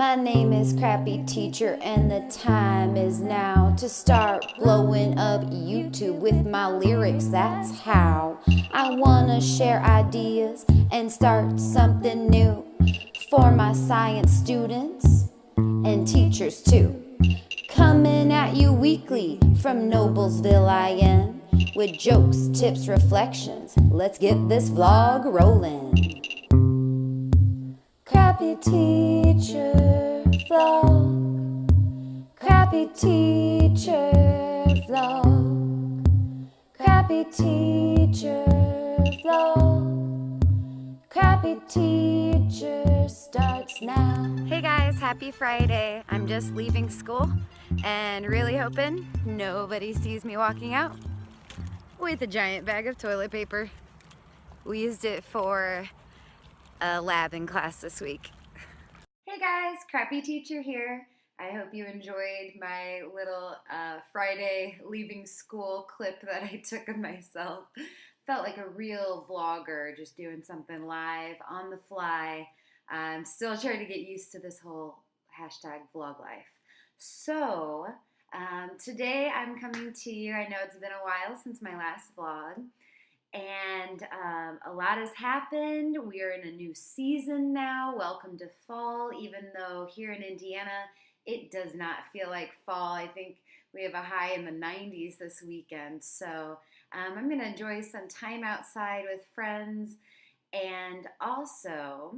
My name is Crappy Teacher, and the time is now to start blowing up YouTube with my lyrics. That's how I wanna share ideas and start something new for my science students and teachers too. Coming at you weekly from Noblesville, IN, with jokes, tips, reflections. Let's get this vlog rolling. Crappy teacher vlog, crappy teacher vlog, crappy teacher vlog, crappy teacher starts now. Hey guys, happy Friday. I'm just leaving school and really hoping nobody sees me walking out with a giant bag of toilet paper. We used it for a lab in class this week. Hey guys, Crappy Teacher here. I hope you enjoyed my little Friday leaving school clip that I took of myself. Felt like a real vlogger, just doing something live on the fly. I'm still trying to get used to this whole hashtag vlog life. So today I'm coming to you. I know it's been a while since my last vlog. And a lot has happened. We are in a new season now. Welcome to fall, even though here in Indiana, it does not feel like fall. I think we have a high in the 90s this weekend. So I'm going to enjoy some time outside with friends. And also,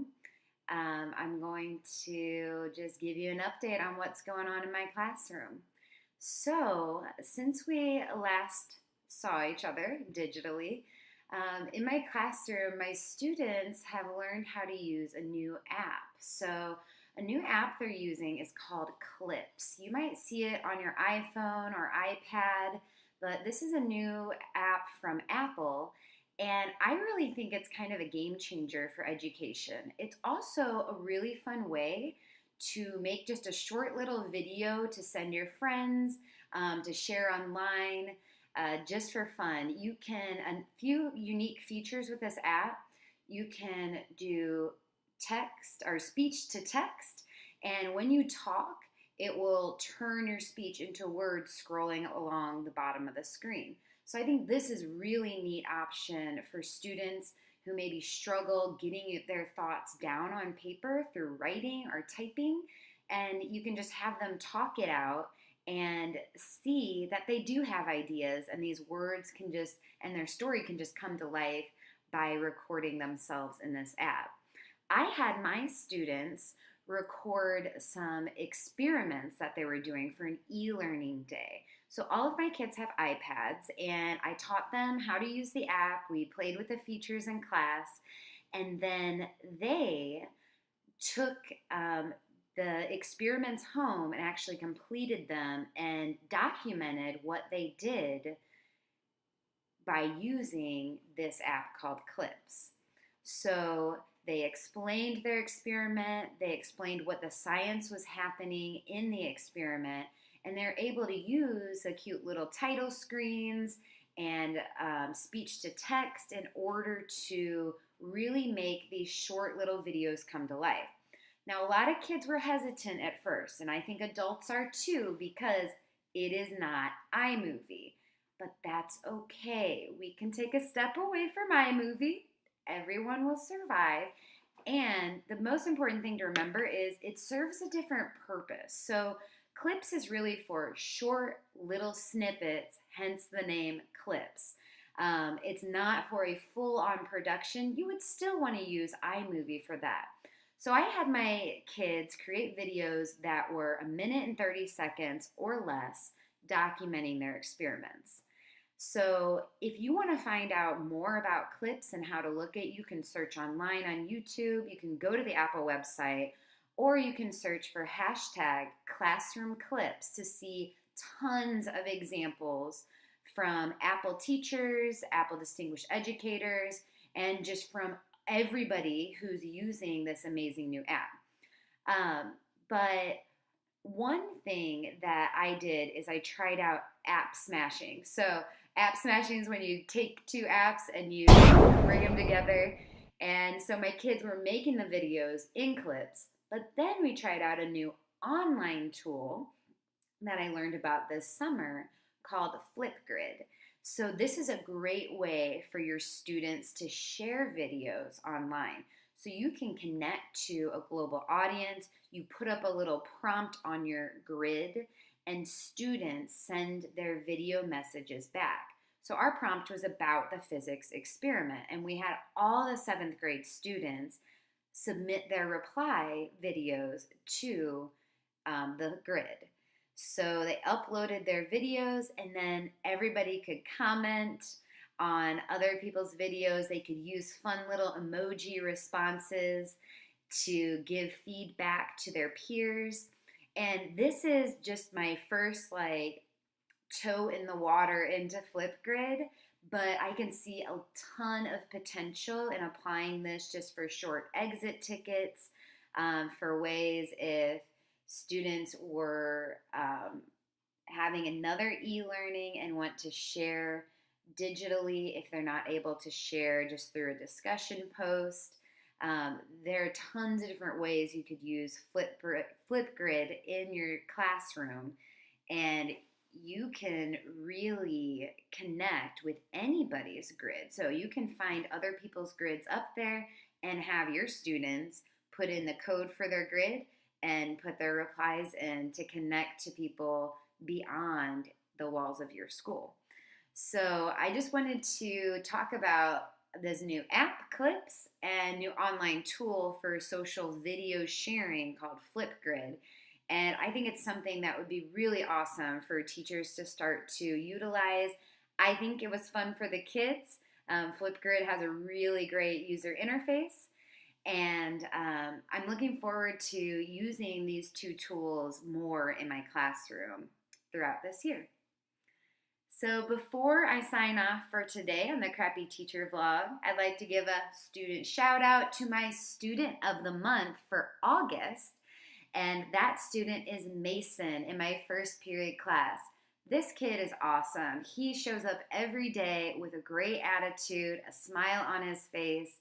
I'm going to just give you an update on what's going on in my classroom. So since we last saw each other digitally, in my classroom, my students have learned how to use a new app. So a new app they're using is called Clips. You might see it on your iPhone or iPad, but this is a new app from Apple, and I really think it's kind of a game changer for education. It's also a really fun way to make just a short little video to send your friends, to share online. Just for fun. You can, a few unique features with this app, you can do text or speech to text, and when you talk, it will turn your speech into words scrolling along the bottom of the screen. So I think this is a really neat option for students who maybe struggle getting their thoughts down on paper through writing or typing, and you can just have them talk it out and see that they do have ideas, and these words can just, and their story can just come to life by recording themselves in this app. I had my students record some experiments that they were doing for an e-learning day. So all of my kids have iPads, and I taught them how to use the app. We played with the features in class, and then they took the experiments home and actually completed them and documented what they did by using this app called Clips. So they explained their experiment, they explained what the science was happening in the experiment, and they're able to use the cute little title screens and speech to text in order to really make these short little videos come to life. Now, a lot of kids were hesitant at first, and I think adults are too, because it is not iMovie. But that's okay. We can take a step away from iMovie. Everyone will survive. And the most important thing to remember is it serves a different purpose. So Clips is really for short little snippets, hence the name Clips. It's not for a full-on production. You would still want to use iMovie for that. So I had my kids create videos that were 1 minute and 30 seconds or less documenting their experiments. So if you want to find out more about Clips and how to look at it, you can search online on YouTube, you can go to the Apple website, or you can search for hashtag classroom clips to see tons of examples from Apple teachers, Apple distinguished educators, and just from everybody who's using this amazing new app. But one thing that I did is I tried out app smashing. So app smashing is when you take two apps and you bring them together. And so my kids were making the videos in Clips, But then we tried out a new online tool that I learned about this summer called Flipgrid. So this is a great way for your students to share videos online. So you can connect to a global audience, you put up a little prompt on your grid, and students send their video messages back. So our prompt was about the physics experiment, and we had all the 7th grade students submit their reply videos to the grid. So they uploaded their videos, and then everybody could comment on other people's videos. They could use fun little emoji responses to give feedback to their peers. And this is just my first toe in the water into Flipgrid, but I can see a ton of potential in applying this just for short exit tickets, for ways if students were having another e-learning and want to share digitally if they're not able to share just through a discussion post. There are tons of different ways you could use Flipgrid in your classroom, and you can really connect with anybody's grid. So you can find other people's grids up there and have your students put in the code for their grid and put their replies in to connect to people beyond the walls of your school. So I just wanted to talk about this new app, Clips, and new online tool for social video sharing called Flipgrid. And I think it's something that would be really awesome for teachers to start to utilize. I think it was fun for the kids. Flipgrid has a really great user interface. And I'm looking forward to using these two tools more in my classroom throughout this year. So before I sign off for today on the Crappy Teacher Vlog, I'd like to give a student shout out to my student of the month for August. And that student is Mason in my first period class. This kid is awesome. He shows up every day with a great attitude, a smile on his face,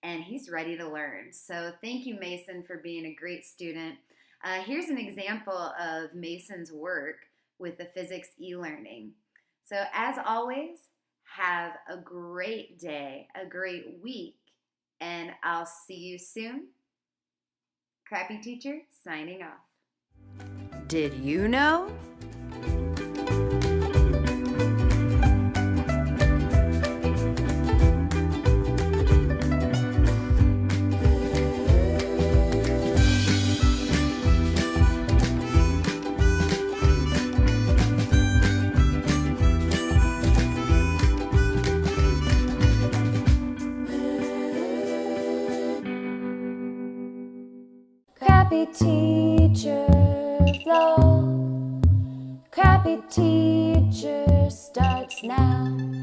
and he's ready to learn. So thank you, Mason, for being a great student. Here's an example of Mason's work with the physics e-learning. So as always, have a great day, a great week, and I'll see you soon. Crappy Teacher signing off. Did you know? Crappy teacher vlog. Crappy teacher starts now.